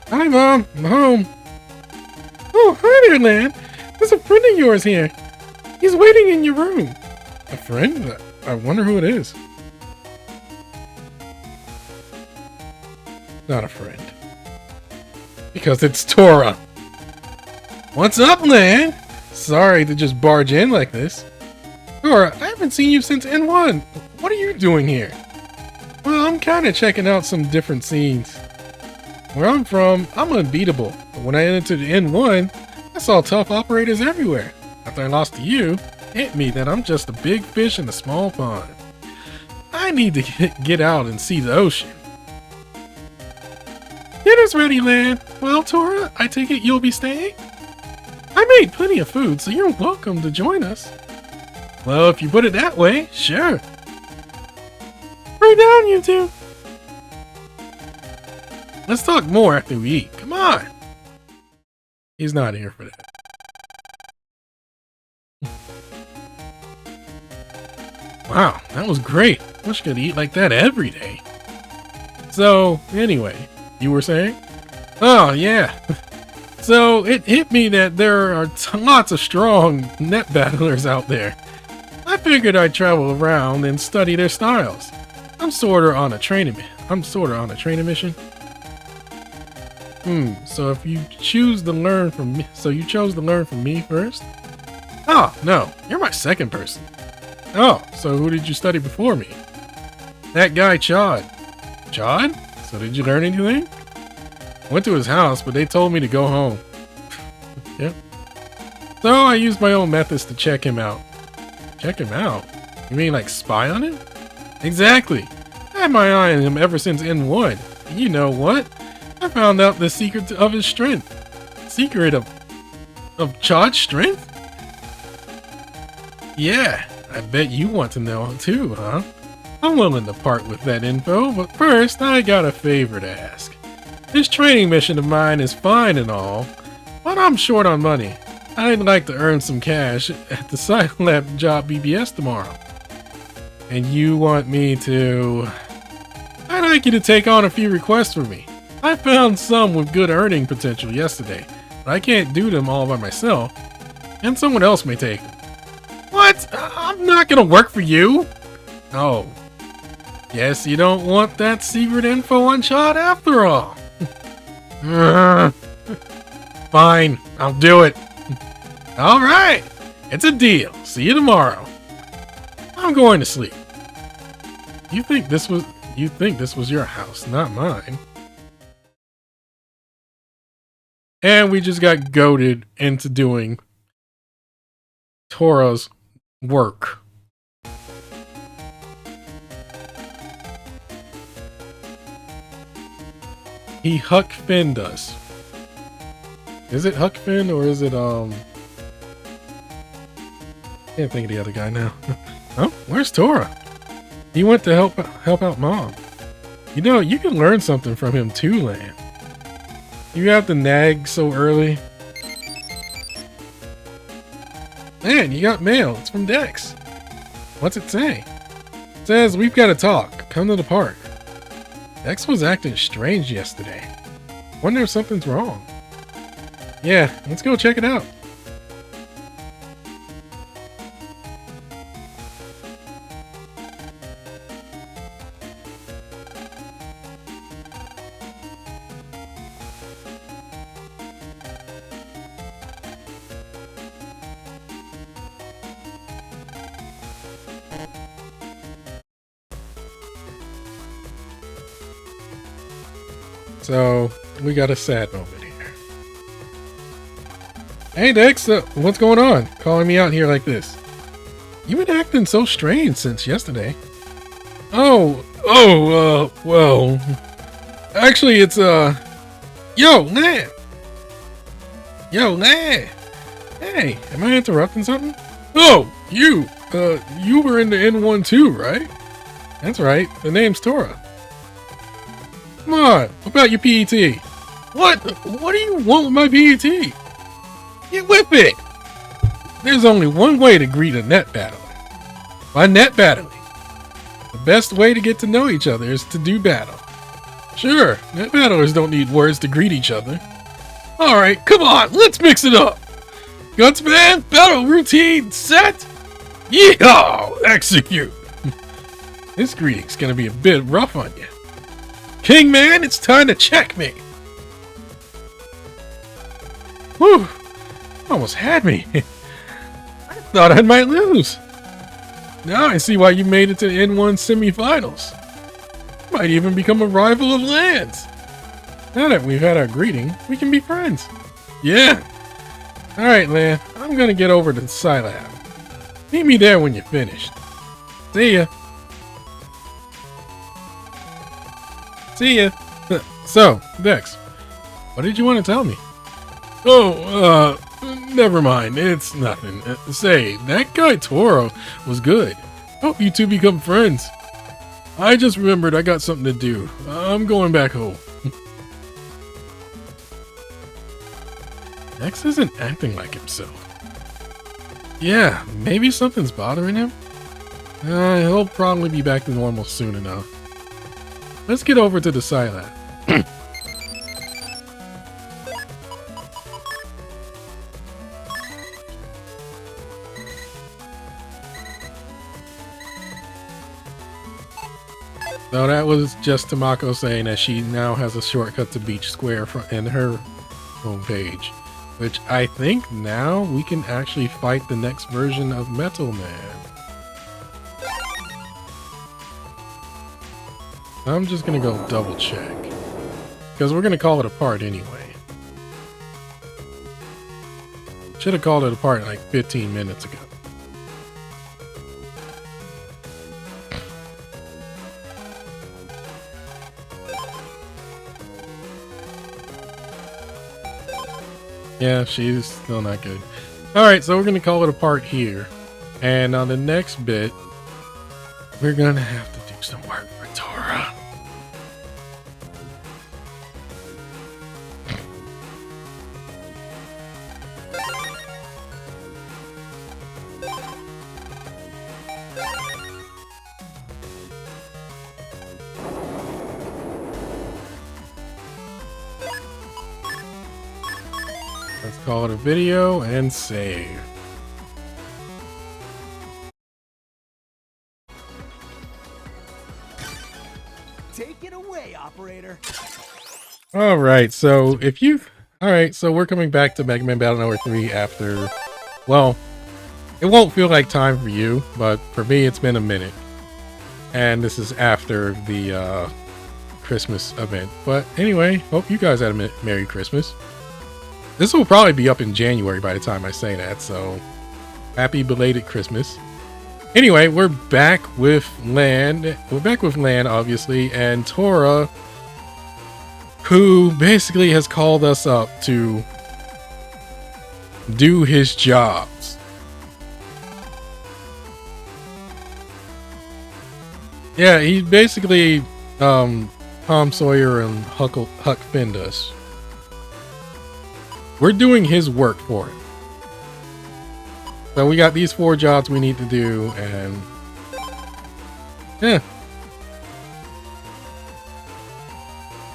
Hi, Mom. I'm home. Oh, hi there, Lan. There's a friend of yours here. He's waiting in your room. A friend? I wonder who it is. Not a friend. Because it's Tora. What's up, Lan? Sorry to just barge in like this. Tora, I haven't seen you since N1. What are you doing here? Well, I'm kind of checking out some different scenes. Where I'm from, I'm unbeatable. But when I entered N1, I saw tough operators everywhere. After I lost to you, it hit me that I'm just a big fish in a small pond. I need to get out and see the ocean. Dinner's ready, Lan. Well, Tora, I take it you'll be staying? I made plenty of food, so you're welcome to join us. Well, if you put it that way, sure. Hurry down, you two. Let's talk more after we eat. Come on. He's not here for that. Wow, that was great. Wish I could eat like that every day. So, anyway, you were saying? Oh, yeah. So, it hit me that there are lots of strong net battlers out there. I figured I'd travel around and study their styles. I'm sorta on a training mission. So if you choose to learn from me, you chose to learn from me first? Oh, no, you're my second person. Oh, so who did you study before me? That guy, Chad. Chad? So did you learn anything? Went to his house, but they told me to go home. Yep. So I used my own methods to check him out. Check him out? You mean like spy on him? Exactly. I had my eye on him ever since N1. And you know what? I found out the secret of his strength. Secret of Chad's strength? Yeah, I bet you want to know too, huh? I'm willing to part with that info, but first I got a favor to ask. This training mission of mine is fine and all, but I'm short on money. I'd like to earn some cash at the site lab job BBS tomorrow. And you want me to... I'd like you to take on a few requests for me. I found some with good earning potential yesterday, but I can't do them all by myself, and someone else may take them. What? I'm not gonna work for you! Oh. Guess you don't want that secret info on Chad after all. Fine, I'll do it. Alright, it's a deal. See you tomorrow. I'm going to sleep. You think this was your house, not mine. And we just got goaded into doing Tora's work. He Huck Finned us. Is it Huck Finn or is it can't think of the other guy now. Oh, where's Tora? He went to help out Mom. You know, you can learn something from him too, Lan. You have to nag so early. Man, you got mail. It's from Dex. What's it say? It says, we've got to talk. Come to the park. Dex was acting strange yesterday. Wonder if something's wrong. Yeah, let's go check it out. So, we got a sad moment here. Hey Dex, what's going on? Calling me out here like this. You've been acting so strange since yesterday. Well, actually it's, Yo, Lan! Hey, am I interrupting something? Oh, you were in the N1 too, right? That's right, the name's Tora. Come on, what about your PET? What do you want with my PET? Get with it! There's only one way to greet a net battler. By net battling. The best way to get to know each other is to do battle. Sure, battlers don't need words to greet each other. Alright, come on, let's mix it up! Gutsman, battle routine set! Yeehaw! Execute! This greeting's gonna be a bit rough on you. Kingman, it's time to checkmate! Whew! Almost had me. I thought I might lose. Now I see why you made it to the N1 semifinals. Might even become a rival of Lan's. Now that we've had our greeting, we can be friends. Yeah. Alright, Lan. I'm gonna get over to the Scilab. Meet me there when you're finished. See ya. See ya. So, Dex, what did you want to tell me? Oh, never mind. It's nothing. Say, that guy Tora was good. Hope you two become friends. I just remembered I got something to do. I'm going back home. Dex isn't acting like himself. Yeah, maybe something's bothering him. He'll probably be back to normal soon enough. Let's get over to the Scilab. So that was just Tamako saying that she now has a shortcut to Beach Square in her homepage. Which I think now we can actually fight the next version of Metal Man. I'm just gonna go double check. Because we're gonna call it apart anyway. Should have called it apart like 15 minutes ago. Yeah, she's still not good. Alright, so we're going to call it apart here. And on the next bit, we're going to have to do some work for Tora. Let's call it a video and save. Take it away, operator. All right, so if you, all right, so we're coming back to Mega Man Battle Network 3 after, well, it won't feel like time for you, but for me, it's been a minute. And this is after the Christmas event. But anyway, hope you guys had a Merry Christmas. This will probably be up in January by the time I say that, so happy belated Christmas. Anyway, we're back with Lan. We're back with Lan, obviously, and Tora, who basically has called us up to do his jobs. Yeah, he basically Tom Sawyer and Huck Finned us. We're doing his work for him. So we got these 4 jobs we need to do, and yeah.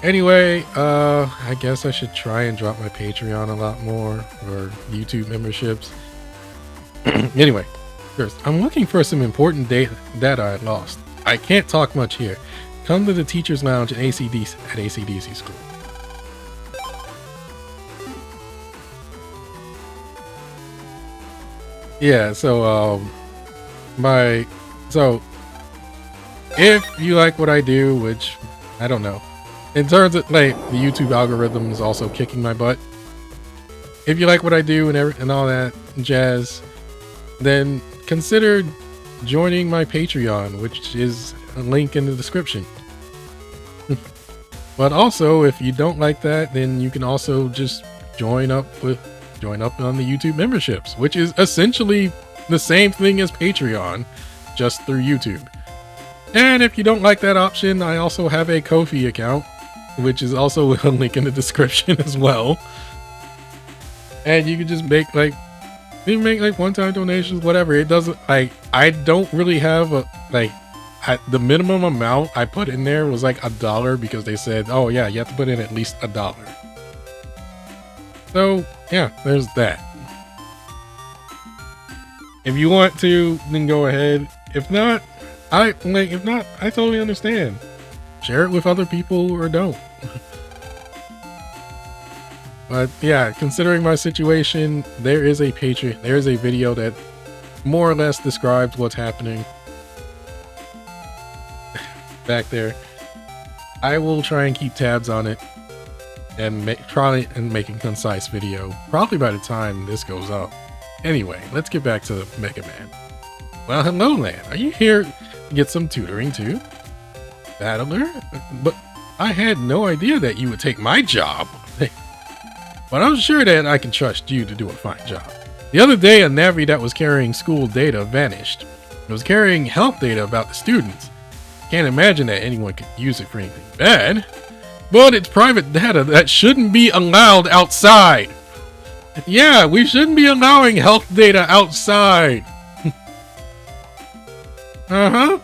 Anyway, I guess I should try and drop my Patreon a lot more, or YouTube memberships. Anyway, first, I'm looking for some important data I lost. I can't talk much here. Come to the Teacher's Lounge at ACDC School. Yeah, so if you like what I do, which I don't know, in terms of like the YouTube algorithm is also kicking my butt. If you like what I do and all that jazz, then consider joining my Patreon, which is a link in the description. But also, if you don't like that, then you can also just join up on the YouTube memberships, which is essentially the same thing as Patreon, just through YouTube. And if you don't like that option, I also have a Ko-fi account, which is also a link in the description as well. And you can just make like one-time donations, whatever. It doesn't, like, I don't really have a, like, the minimum amount I put in there was like $1 because they said, oh yeah, you have to put in at least $1. So yeah, there's that. If you want to, then go ahead. If not, I totally understand. Share it with other people or don't. But yeah, considering my situation, there is a video that more or less describes what's happening back there. I will try and keep tabs on it and try and make a concise video, probably by the time this goes up. Anyway, let's get back to Mega Man. Well, hello, Lan. Are you here to get some tutoring too? Battler? But I had no idea that you would take my job. But I'm sure that I can trust you to do a fine job. The other day, a Navi that was carrying school data vanished. It was carrying health data about the students. Can't imagine that anyone could use it for anything bad. But it's private data that shouldn't be allowed outside. Yeah, we shouldn't be allowing health data outside. Uh-huh.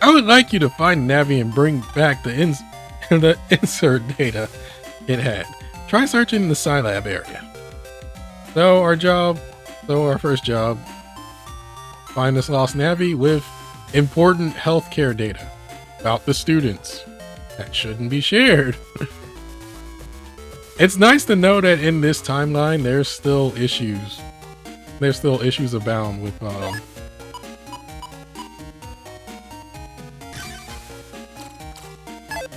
I would like you to find Navi and bring back the insert data it had. Try searching the Scilab area. So our first job, find this lost Navi with important healthcare data about the students that shouldn't be shared. It's nice to know that in this timeline, there's still issues. There's still issues abound with,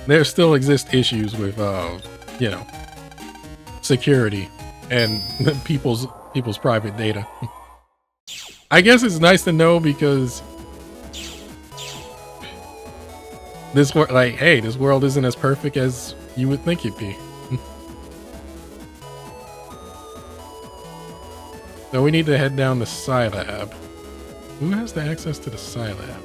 there still exist issues with, you know, security and people's private data. I guess it's nice to know because this world, like, hey, this world isn't as perfect as you would think it'd be. So we need to head down to Scilab. Who has the access to the Scilab?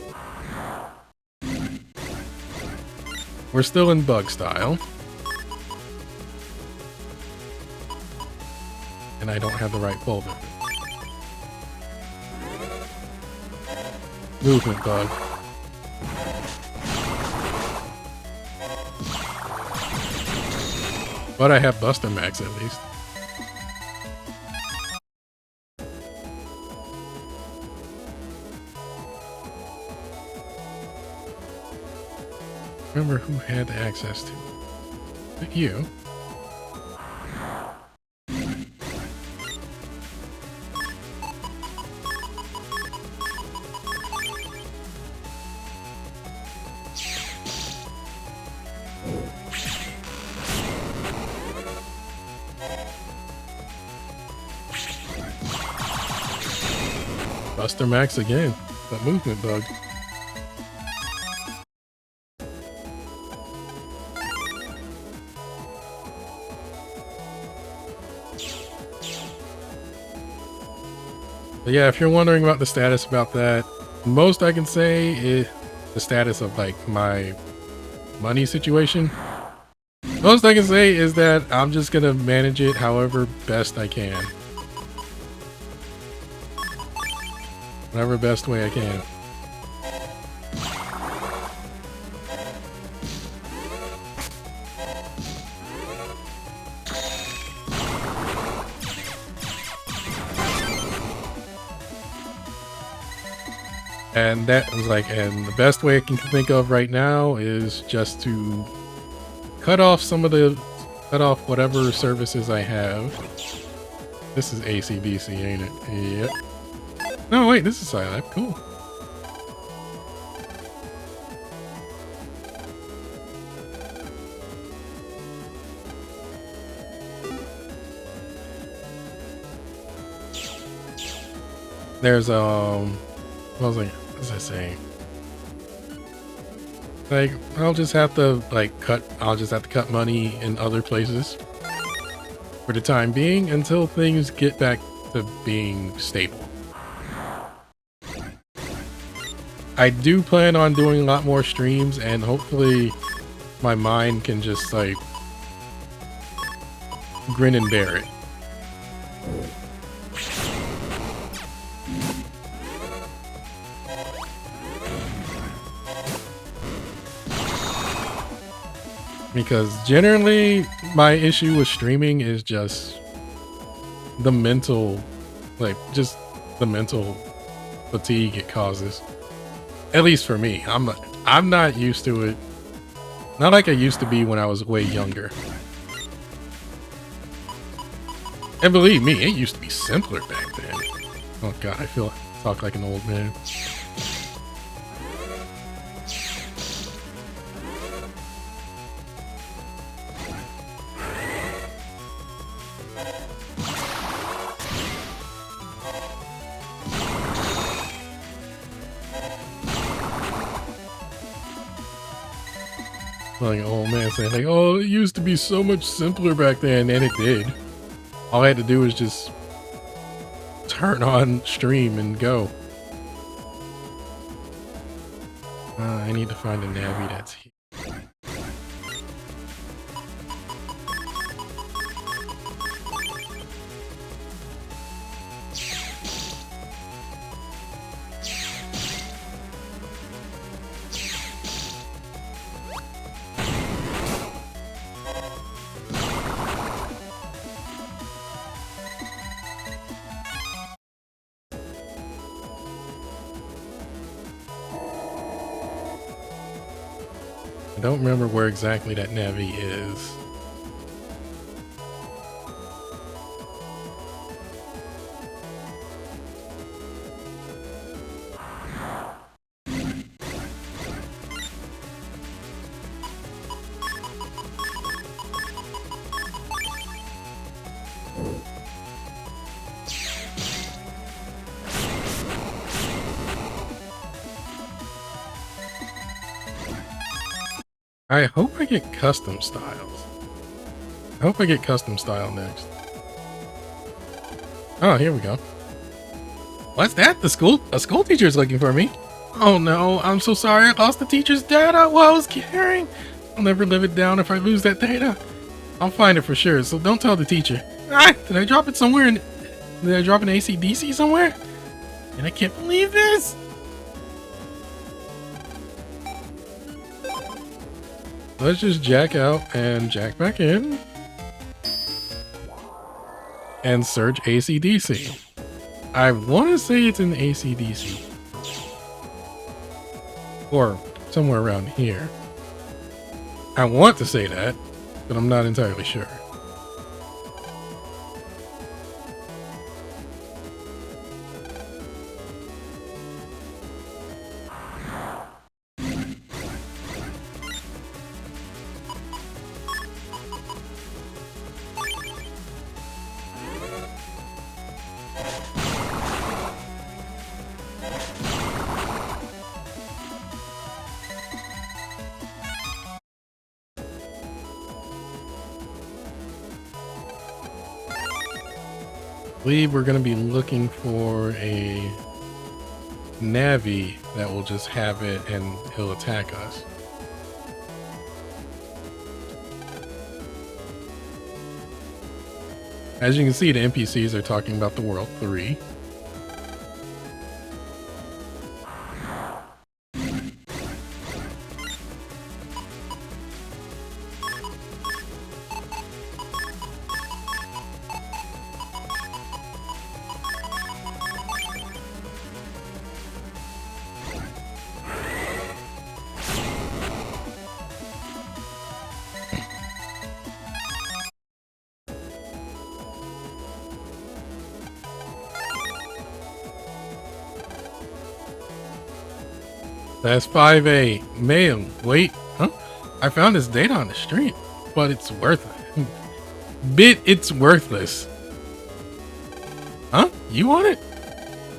We're still in bug style. And I don't have the right folder. Movement bug. But I have Buster Max at least. Remember who had access to it? You. Buster Max again. That movement bug. But yeah, if you're wondering about the status about that, most I can say is the status of like my money situation. Most I can say is that I'm just gonna manage it however best I can. Whatever best way I can. And that was like, and the best way I can think of right now is just to cut off whatever services I have. This is ACDC, ain't it? Yep. No, wait, this is Scilab. Cool. There's what was I saying? Like, I'll just have to cut money in other places for the time being until things get back to being stable. I do plan on doing a lot more streams, and hopefully my mind can just like grin and bear it. Because generally my issue with streaming is just the mental, like just the mental fatigue it causes. At least for me, I'm not used to it. Not like I used to be when I was way younger. And believe me, it used to be simpler back then. Oh god, I feel I talk like an old man. Like an old man saying like, oh, it used to be so much simpler back then, and it did. All I had to do was just turn on stream and go. I need to find a Navi that's here. I don't remember where exactly that Navi is. I hope I get custom styles. I hope I get custom style next. Oh, here we go. What's that? A school teacher's looking for me. Oh no, I'm so sorry. I lost the teacher's data while I was carrying. I'll never live it down if I lose that data. I'll find it for sure, so don't tell the teacher. Ah, did I drop it somewhere? Did I drop an ACDC somewhere? And I can't believe this. Let's just jack out and jack back in. And search ACDC. I want to say it's in ACDC. Or somewhere around here. I want to say that, but I'm not entirely sure. I believe we're going to be looking for a Navi that will just have it and he'll attack us. As you can see, the NPCs are talking about the World 3. That's 5A. Mail. Wait. Huh? I found this data on the street, but it's worthless. It's worthless. Huh? You want it?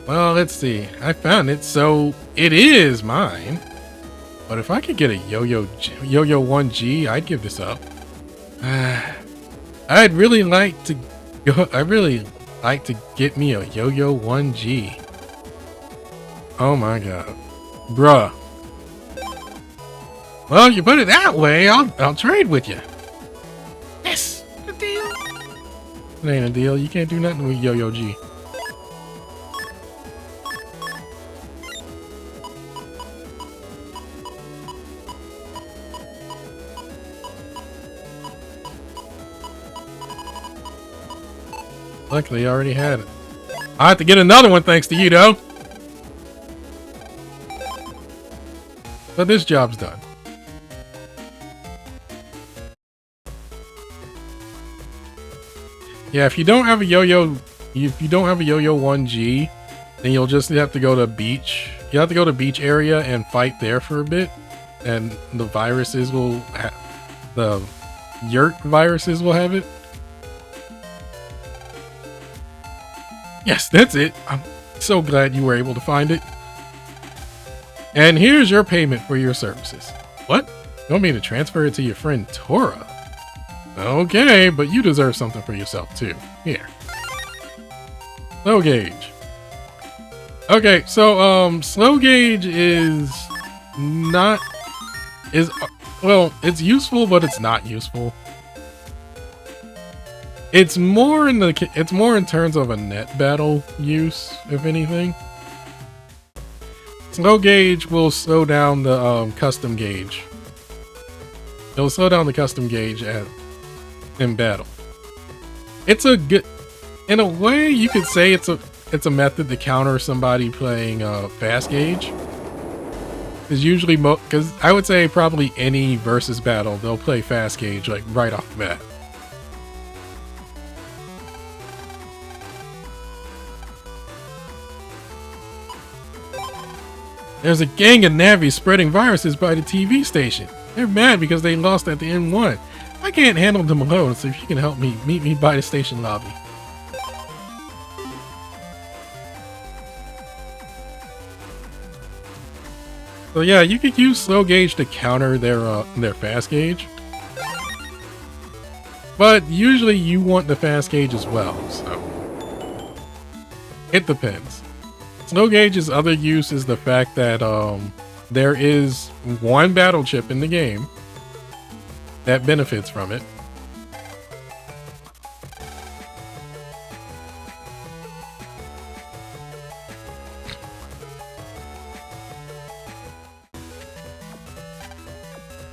Well, let's see. I found it, so it is mine. But if I could get a Yo-Yo 1G, I'd give this up. I'd really like to go. I really like to get me a Yo-Yo 1G. Oh my god. Bruh. Well, you put it that way, I'll trade with you. Yes, a deal. It ain't a deal. You can't do nothing with Yo-Yo G. Luckily, I already had it. I have to get another one thanks to you, though. But this job's done. Yeah, if you don't have a yo-yo, if you don't have a yo-yo 1G, then you'll just have to go to beach. You have to go to beach area and fight there for a bit, and the viruses will, the yurt viruses will have it. Yes, that's it. I'm so glad you were able to find it. And here's your payment for your services. What? You want me to transfer it to your friend Tora? Okay, but you deserve something for yourself too. Here. Slow gauge. Okay, so slow gauge is not well, it's useful, but it's not useful. It's more in terms of a net battle use, if anything. Slow gauge will slow down the custom gauge. It'll slow down the custom gauge in battle. It's a good, in a way, you could say it's a method to counter somebody playing fast gauge. Because usually, because I would say probably any versus battle, they'll play fast gauge like right off the bat. There's a gang of Navis spreading viruses by the TV station. They're mad because they lost at the N1. I can't handle them alone, so if you can help me, meet me by the station lobby. So yeah, you could use slow gauge to counter their fast gauge. But usually you want the fast gauge as well, so it depends. Slow gauge's other use is the fact that there is one battle chip in the game that benefits from it.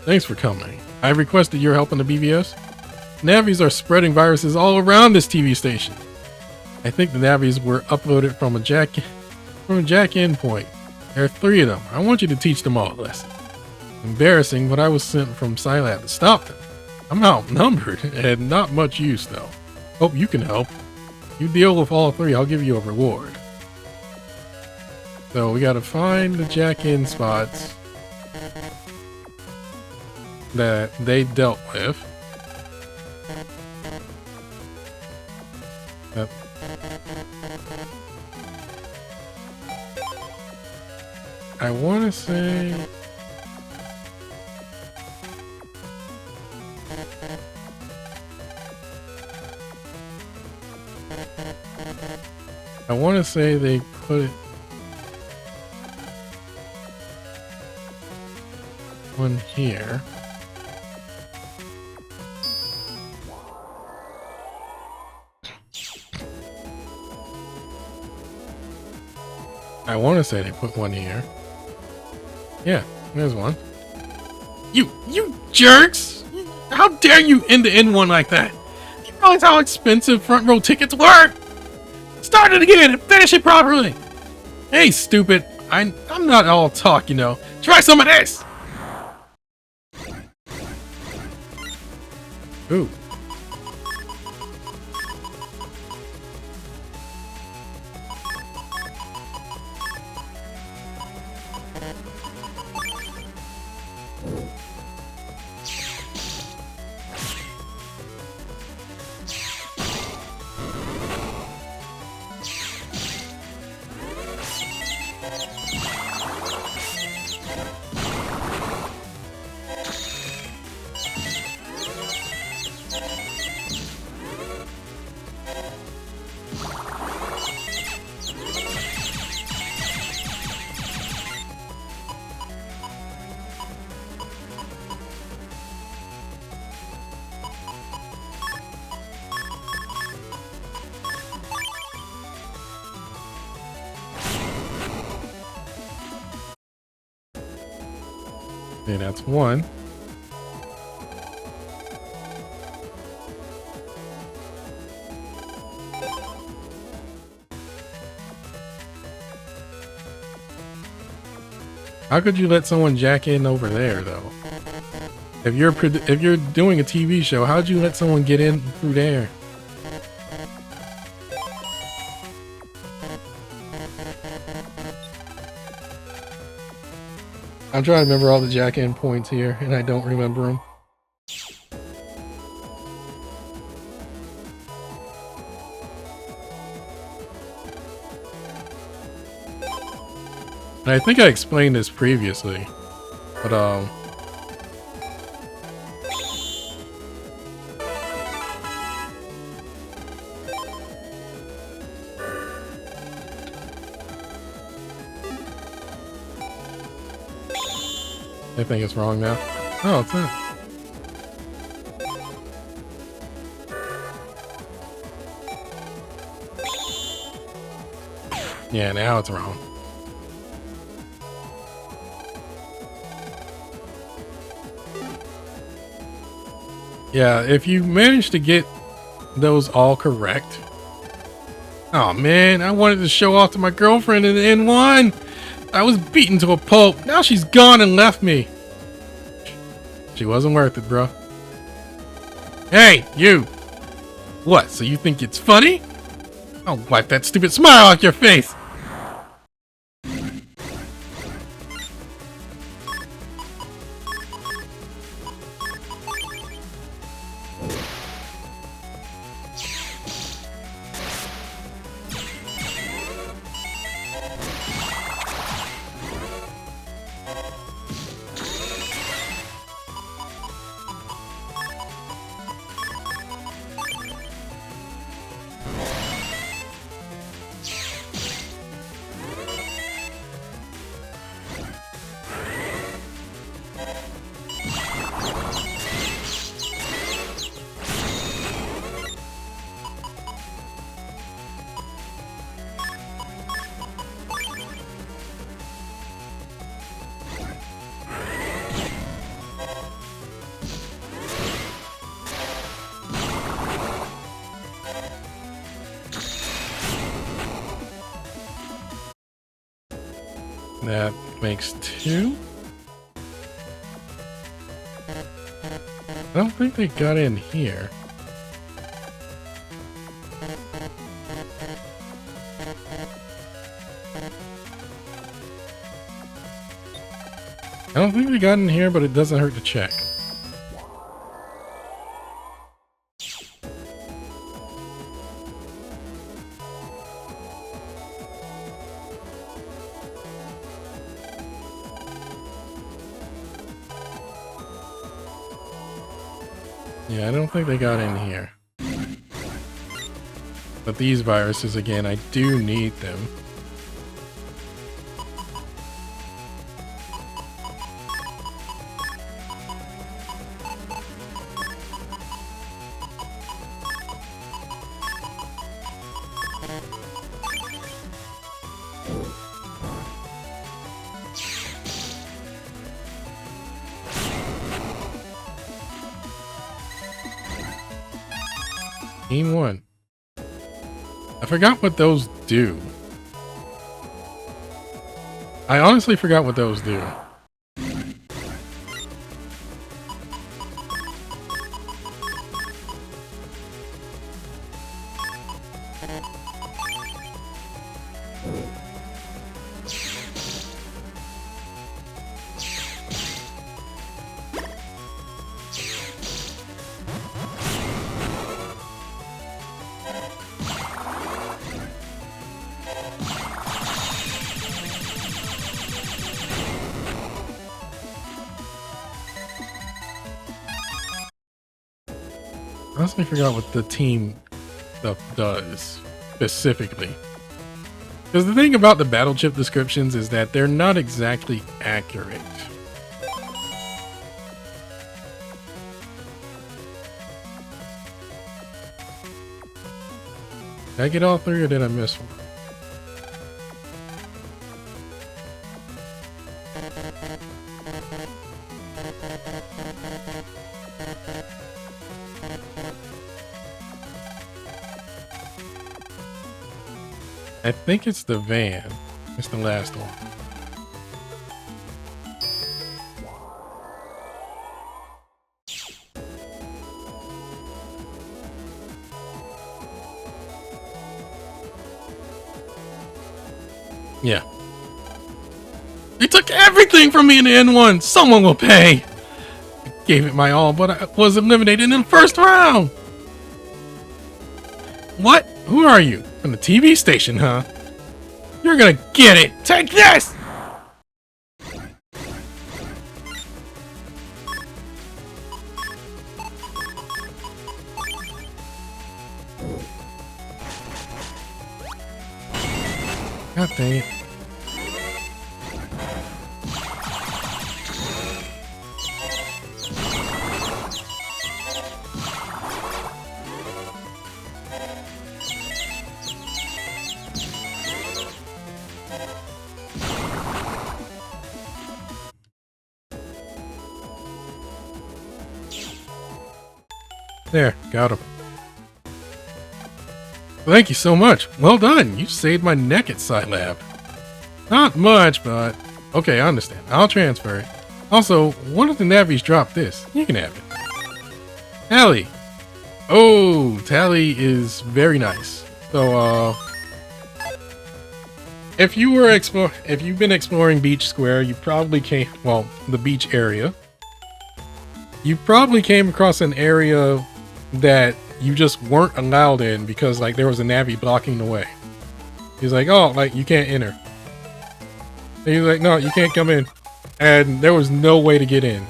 Thanks for coming. I requested your help on the BBS. Navis are spreading viruses all around this TV station. I think the Navis were uploaded from a jack endpoint. There are 3 of them. I want you to teach them all a lesson. Embarrassing, but I was sent from Scilab to stop them. I'm outnumbered and not much use though. Hope you can help. You deal with all 3, I'll give you a reward. So we gotta find the jack-in spots that they dealt with. I want to say they put it one here. I want to say they put one here. Yeah, there's one. You jerks! How dare you end the N1 like that? You realize how expensive front row tickets were? Start it again and finish it properly. Hey, stupid. I'm not all talk, you know. Try some of this. Ooh. Okay, that's one. How could you let someone jack in over there, though? If you're doing a TV show, how'd you let someone get in through there? I'm trying to remember all the jack in points here, and I don't remember them. I think I explained this previously, but I think it's wrong now. Oh, it's not. Yeah, now it's wrong. Yeah, if you manage to get those all correct. Oh man, I wanted to show off to my girlfriend in N1. I was beaten to a pulp. Now she's gone and left me. She wasn't worth it, bro. Hey, you. What, so you think it's funny? I'll wipe that stupid smile off your face. That makes 2. I don't think they got in here. I don't think they got in here, but it doesn't hurt to check. Yeah, I don't think they got in here. But these viruses, again, I do need them. Team 1. I forgot what those do. I honestly forgot what those do. I honestly forgot what the team stuff does specifically. Because the thing about the battle chip descriptions is that they're not exactly accurate. Did I get all 3 or did I miss one? I think it's the van. It's the last one. Yeah. They took everything from me in the N1. Someone will pay. I gave it my all, but I was eliminated in the first round. What? Who are you? From the TV station, huh? You're gonna get it. Take this! God dang it. There, got him. Thank you so much. Well done. You saved my neck at Scilab. Not much, but okay, I understand. I'll transfer it. Also, one of the Navis dropped this. You can have it. Tally. Oh, Tally is very nice. So, if you've been exploring Beach Square, you probably the beach area. You probably came across an area that you just weren't allowed in because like there was a Navi blocking the way. He's like, oh, like you can't enter. And he's like, no, you can't come in. And there was no way to get in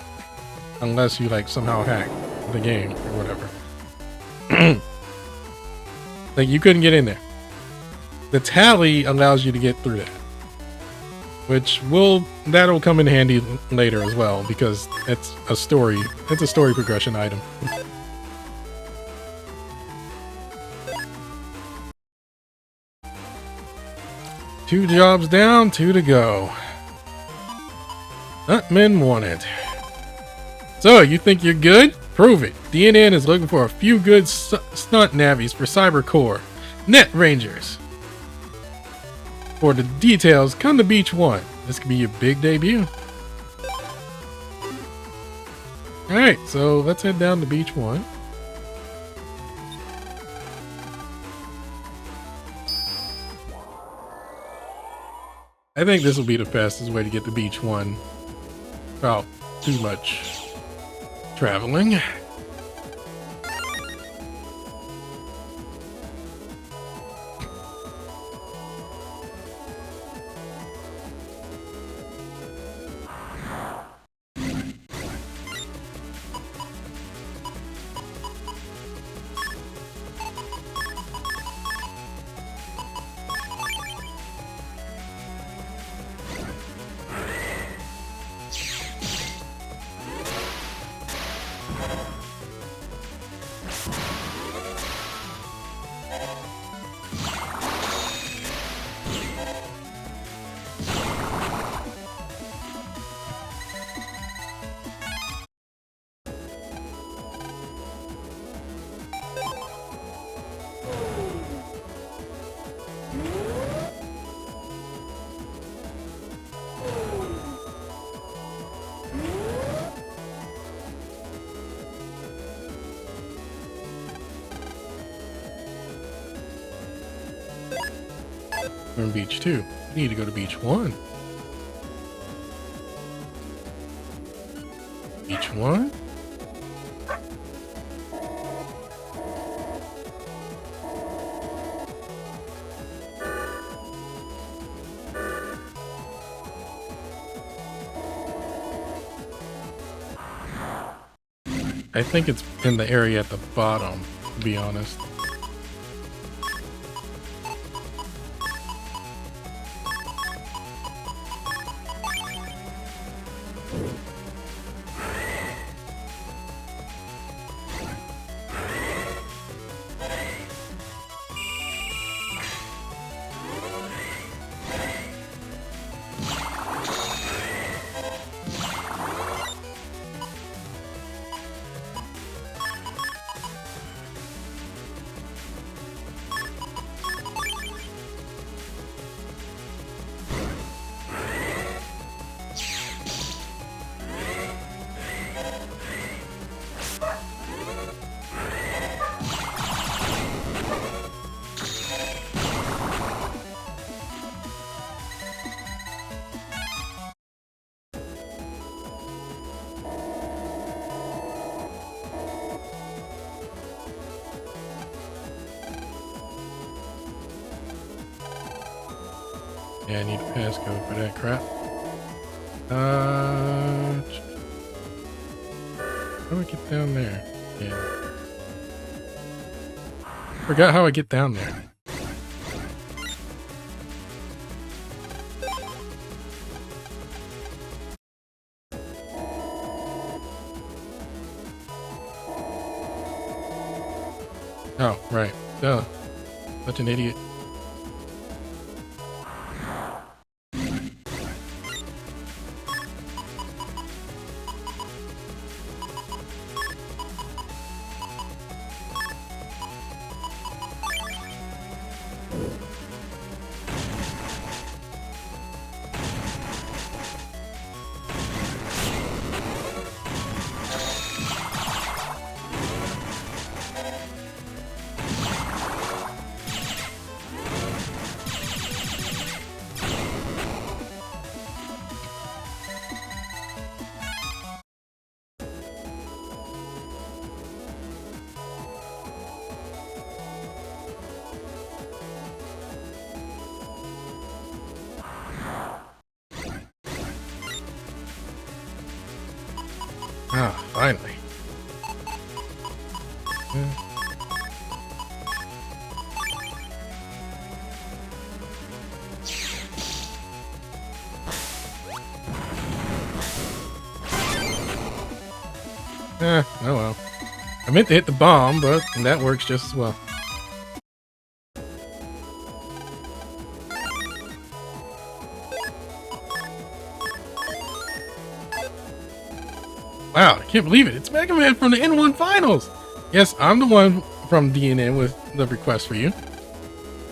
unless you like somehow hacked the game or whatever. Like you couldn't get in there. The Tally allows you to get through that, which that'll come in handy later as well because it's a story progression item. Two jobs down, 2 to go. Stuntmen wanted. So, you think you're good? Prove it. DNN is looking for a few good stunt navies for Cyber Core. Net Rangers. For the details, come to Beach 1. This could be your big debut. Alright, so let's head down to Beach 1. I think this will be the fastest way to get to Beach 1 without too much traveling. We're in Beach 2. We need to go to Beach 1. Beach 1? I think it's in the area at the bottom, to be honest. Yeah, I need a passcode for that crap. How do I get down there? Yeah. Forgot how I get down there. Oh, right. Duh. Such an idiot. Ah, finally. Oh well. I meant to hit the bomb, but that works just as well. Wow, I can't believe it. It's Mega Man from the N1 Finals. Yes, I'm the one from DNN with the request for you.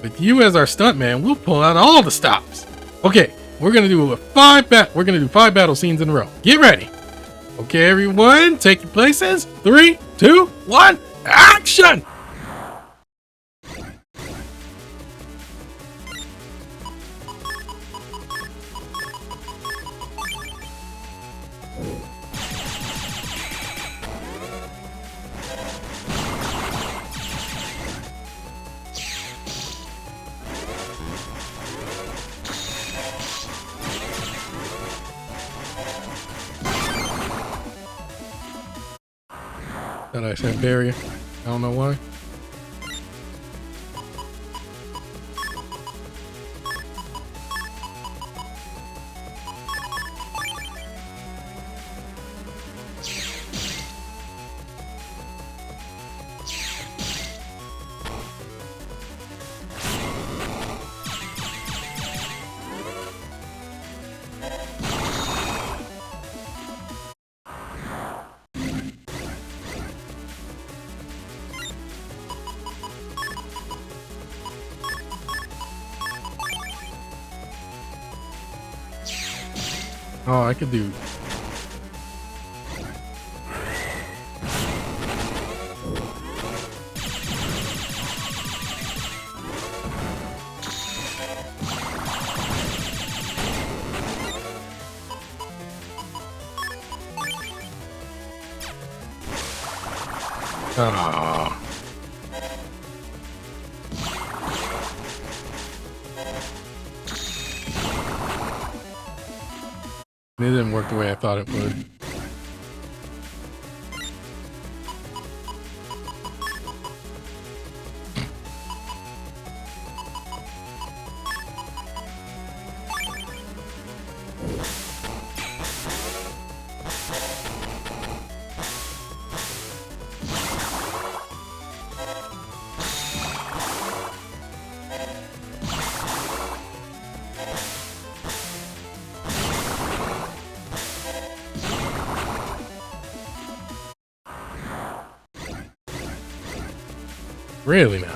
With you as our stuntman, we'll pull out all the stops. Okay, we're gonna do five battle scenes in a row. Get ready. Okay, everyone, take your places. 3, 2, 1, action! Thought I said barrier. I don't know why. Oh, I could do. Oh. It didn't work the way I thought it would. Really now?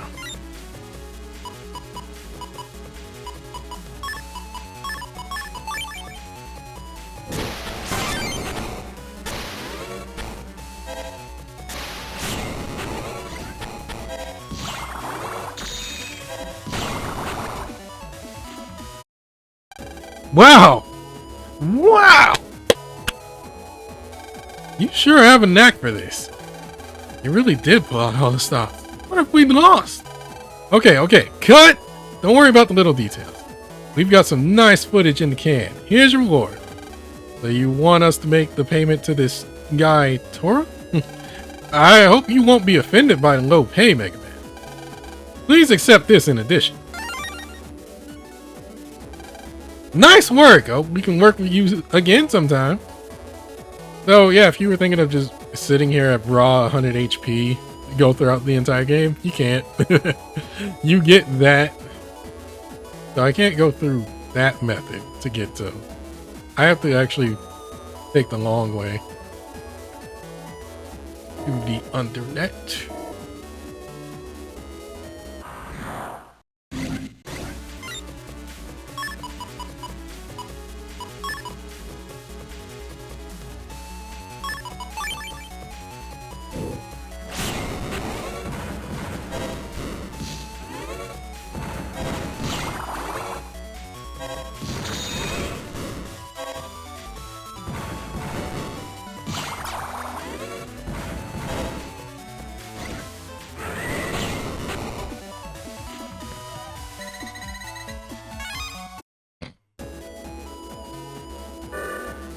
Wow! Wow! You sure have a knack for this. You really did pull out all the stops. What if we lost? Okay, cut! Don't worry about the little details. we've got some nice footage in the can. Here's your reward. So you want us to make the payment to this guy, Tora? I hope you won't be offended by the low pay, Megaman. Please accept this in addition. Nice work! I hope we can work with you again sometime. So yeah, if you were thinking of just sitting here at raw 100 HP, go throughout the entire game, you can't. You get that. So I can't go through that method to get to. I have to actually take the long way to the undernet.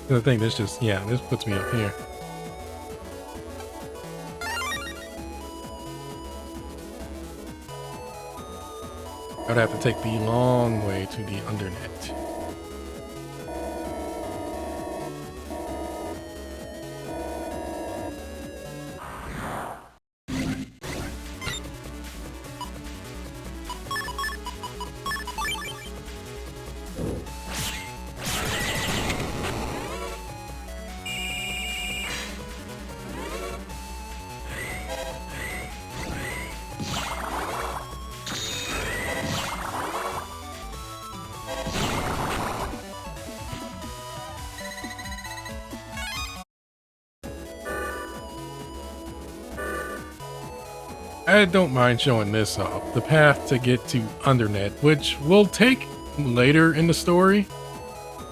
I think this just, yeah, this puts me up here. I'd have to take the long way to the undernet. I don't mind showing this off, the path to get to undernet, which will take later in the story,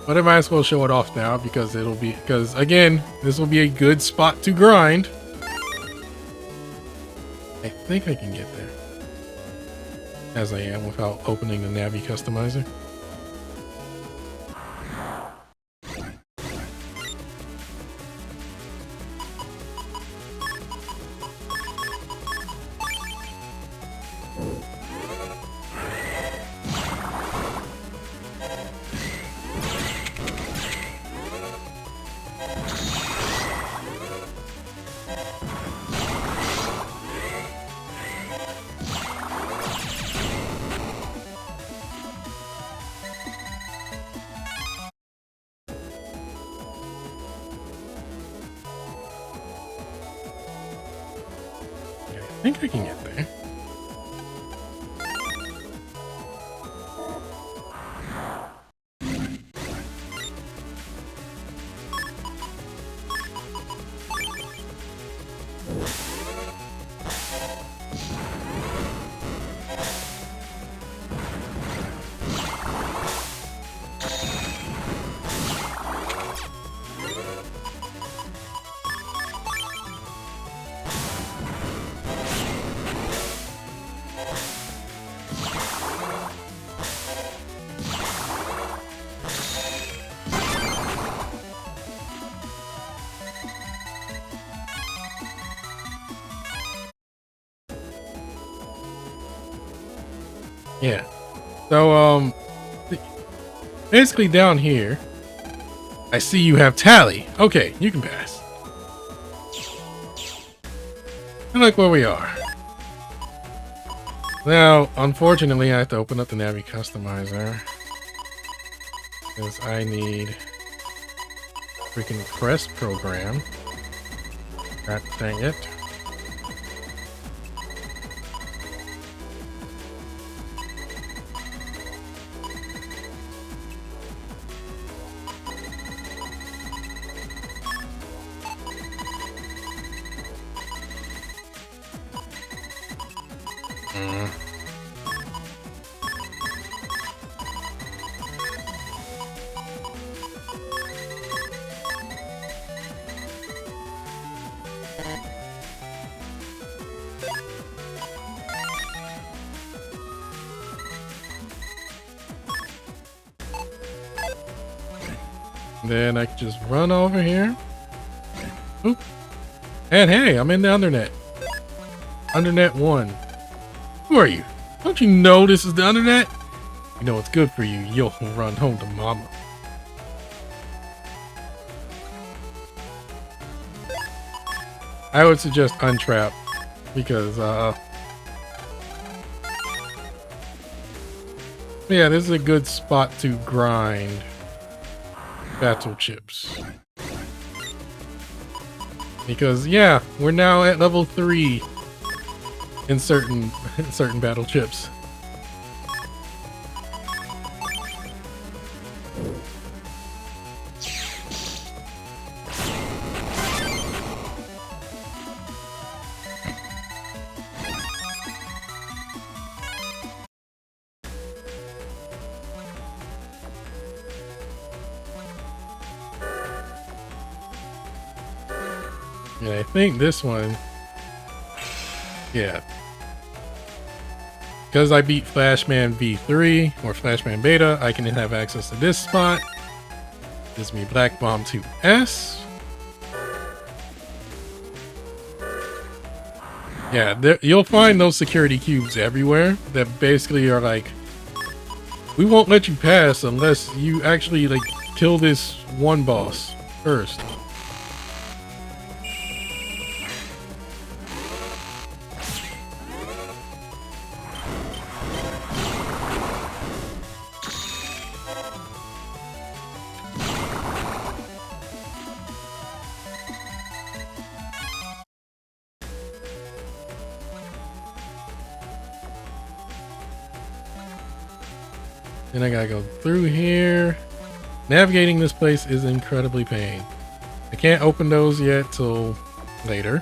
but I might as well show it off now because again, this will be a good spot to grind. I think I can get there as I am without opening the Navi customizer. I think I can get there. Yeah. So, basically down here, I see you have tally. Okay, you can pass. I like where we are. Now, unfortunately, I have to open up the Navi customizer because I need freaking press program. God dang it. Then I can just run over here. Oop. And hey, I'm in the undernet. Undernet 1. Who are you? Don't you know this is the undernet? You know what's good for you. You'll run home to mama. I would suggest Untrap because, yeah, this is a good spot to grind battle chips. Because, yeah, we're now at level 3 in certain battle chips. And I think this one, yeah. Because I beat Flashman V3 or Flashman Beta, I can have access to this spot. Gives me Black Bomb 2S. Yeah, you'll find those security cubes everywhere that basically are like, we won't let you pass unless you actually like kill this one boss first. Then I gotta go through here. Navigating this place is incredibly pain. I can't open those yet till later.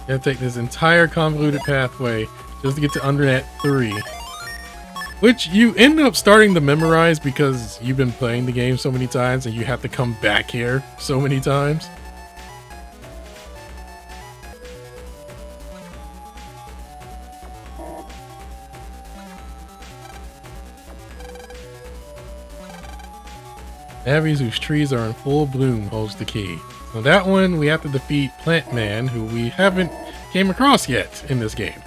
Gotta take this entire convoluted pathway just to get to Undernet 3. Which you end up starting to memorize because you've been playing the game so many times and you have to come back here so many times. Areas whose trees are in full bloom holds the key. So that one we have to defeat Plant Man, who we haven't came across yet in this game.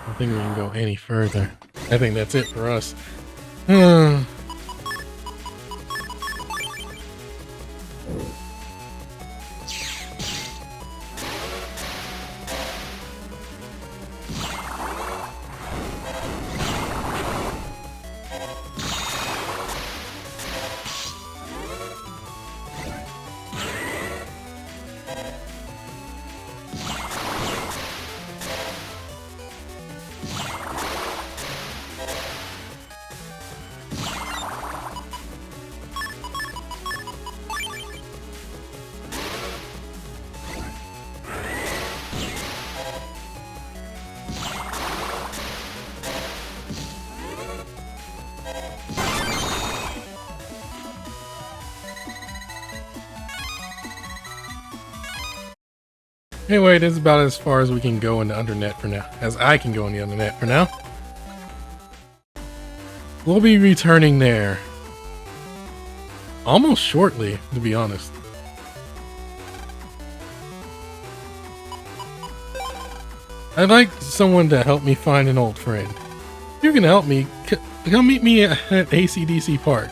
I don't think we can go any further. I think that's it for us. Hmm. Anyway, this is about as far as we can go in the undernet for now. As I can go in the undernet for now. We'll be returning there almost shortly, to be honest. I'd like someone to help me find an old friend. If you can help me, come meet me at ACDC Park.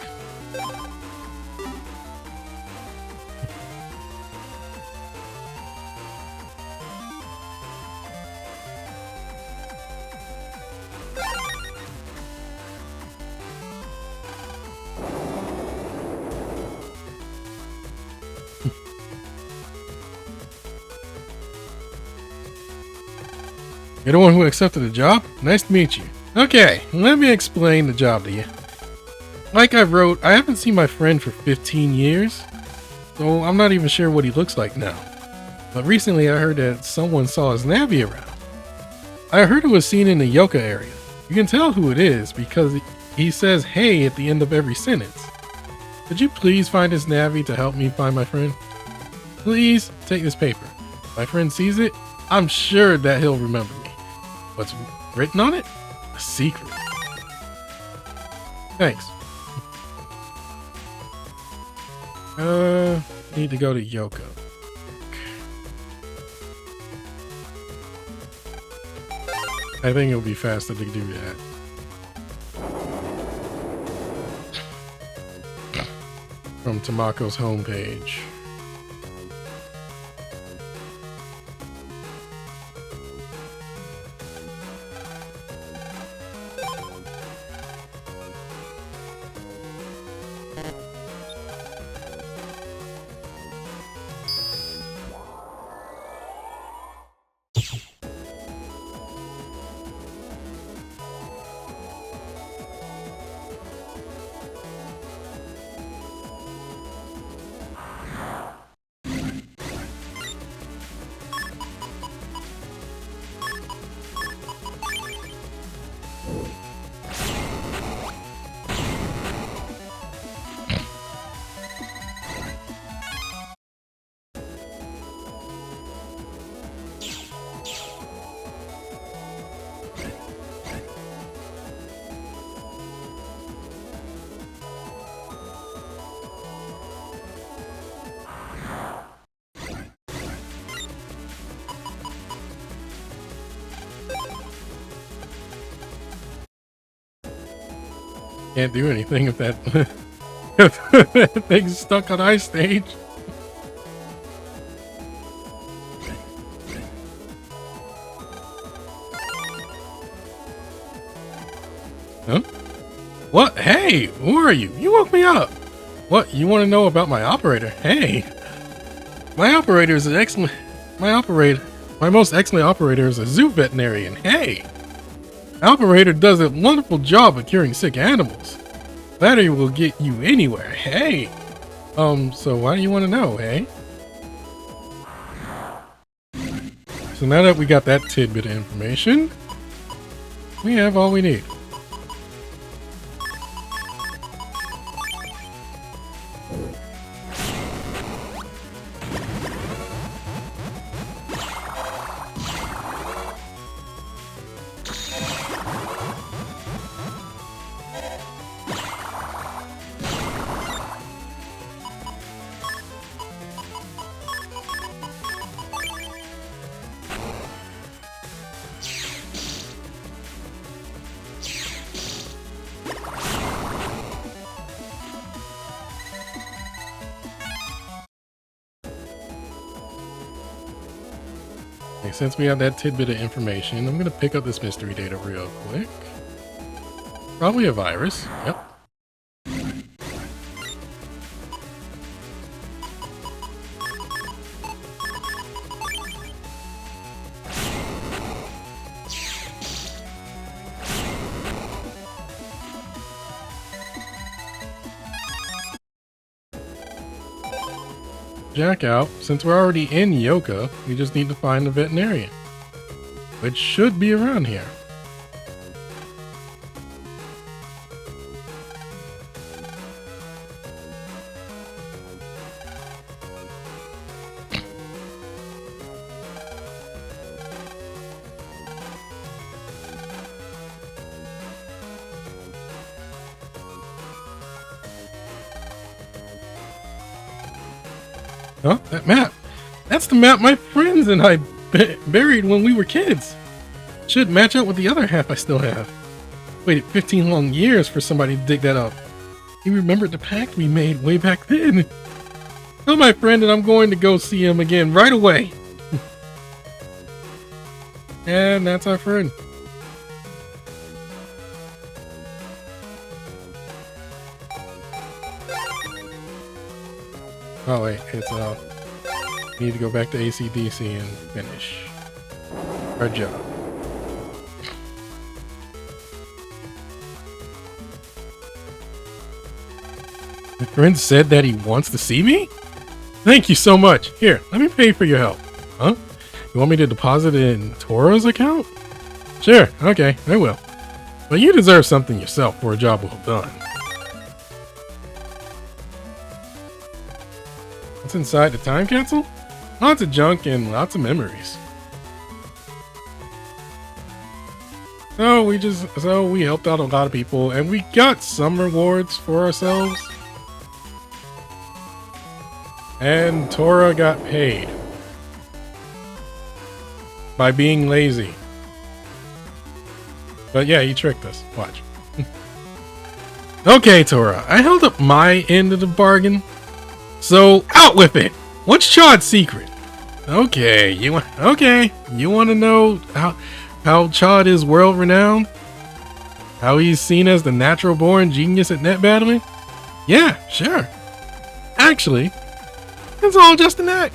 You're the one who accepted the job? Nice to meet you. Okay, let me explain the job to you. Like I wrote, I haven't seen my friend for 15 years, so I'm not even sure what he looks like now. But recently I heard that someone saw his Navi around. I heard it was seen in the Yoka area. You can tell who it is because he says hey at the end of every sentence. Could you please find his Navi to help me find my friend? Please take this paper. If my friend sees it, I'm sure that he'll remember me. What's written on it? A secret. Thanks. Need to go to Yoko. I think it'll be faster to do that. From Tamako's homepage. Can't do anything if that, if that thing's stuck on ice stage. Huh? What? Hey, who are you? You woke me up. What? You want to know about my operator? Hey, my operator is an excellent. My most excellent operator is a zoo veterinarian. Hey. Operator does a wonderful job of curing sick animals. Battery will get you anywhere. Hey. So why do you want to know, hey? So now that we got that tidbit of information, we have all we need. Okay, since we have that tidbit of information, I'm gonna pick up this mystery data real quick. Probably a virus. Yep. Jack out. Since we're already in Yoka, we just need to find the veterinarian, which should be around here. Huh? That map. That's the map my friends and I buried when we were kids. Should match up with the other half I still have. Waited 15 long years for somebody to dig that up. He remembered the pact we made way back then. Tell my friend that I'm going to go see him again right away. And that's our friend. Oh wait, it's we need to go back to ACDC and finish our job. My friend said that he wants to see me? Thank you so much. Here, let me pay for your help. Huh? You want me to deposit it in Tora's account? Sure, okay, I will. But you deserve something yourself for a job well done. What's inside the time capsule? Lots of junk and lots of memories. So we helped out a lot of people and we got some rewards for ourselves. And Tora got paid by being lazy. But yeah, he tricked us. Watch. Okay, Tora, I held up my end of the bargain. So out with it. What's Chad's secret? Okay, you want to know how Chad is world renowned? How he's seen as the natural born genius at net battling? Yeah, sure. Actually, it's all just an act.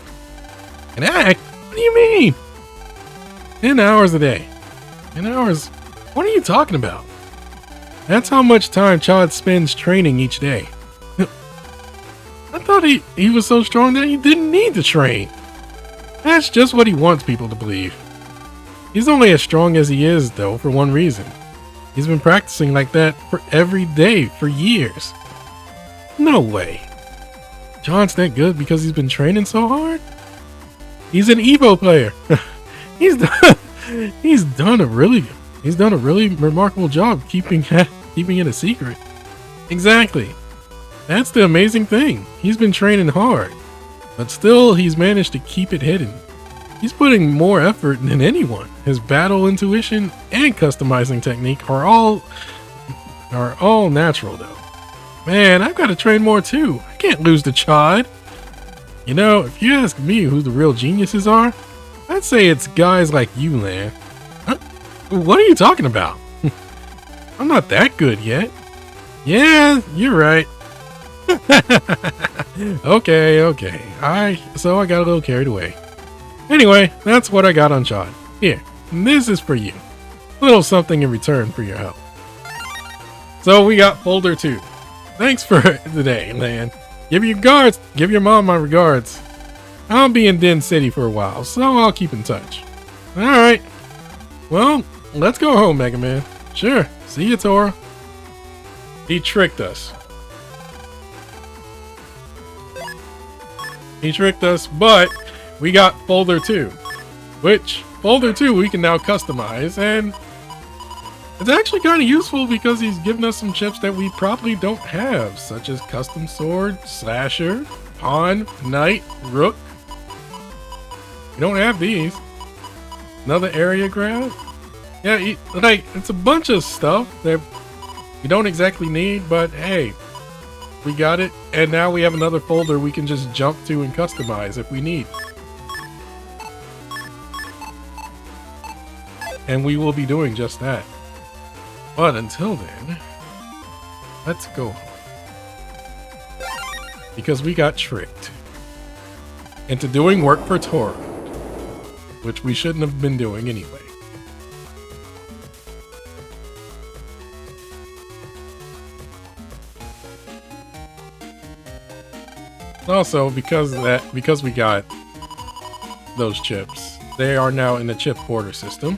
An act? What do you mean? 10 hours a day. 10 hours? What are you talking about? That's how much time Chad spends training each day. I thought he was so strong that he didn't need to train. That's just what he wants people to believe. He's only as strong as he is, though, for one reason. He's been practicing like that for every day for years. No way. John's that good because he's been training so hard? He's an Evo player. He's done a really remarkable job keeping it a secret. Exactly. That's the amazing thing. He's been training hard, but still he's managed to keep it hidden. He's putting more effort than anyone. His battle intuition and customizing technique are all natural though. Man, I've got to train more too. I can't lose to Chad. You know, if you ask me who the real geniuses are, I'd say it's guys like you, Lan. Huh? What are you talking about? I'm not that good yet. Yeah, you're right. Okay. So I got a little carried away. Anyway, that's what I got on Chad. Here, this is for you. A little something in return for your help. So we got folder 2. Thanks for today, Lan. Give your mom my regards. I'll be in Den City for a while, so I'll keep in touch. Alright. Well, let's go home, Mega Man. Sure. See you, Tora. He tricked us. But we got folder 2, which folder 2 we can now customize, and it's actually kind of useful because he's given us some chips that we probably don't have, such as custom sword, slasher, pawn, knight, rook. We don't have these. Another area grab. Yeah, it's a bunch of stuff that we don't exactly need, but hey, we got it, and now we have another folder we can just jump to and customize if we need. And we will be doing just that. But until then, let's go home. Because we got tricked into doing work for Tora, which we shouldn't have been doing anyway. Also, because we got those chips, they are now in the chip order system.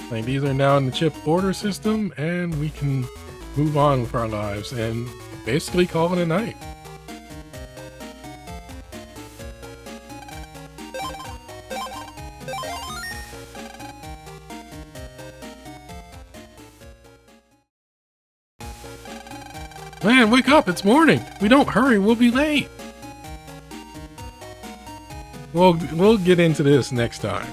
Like, these are now in the chip order system, and we can move on with our lives and basically call it a night. Man, wake up, it's morning. We don't hurry, we'll be late. We'll get into this next time.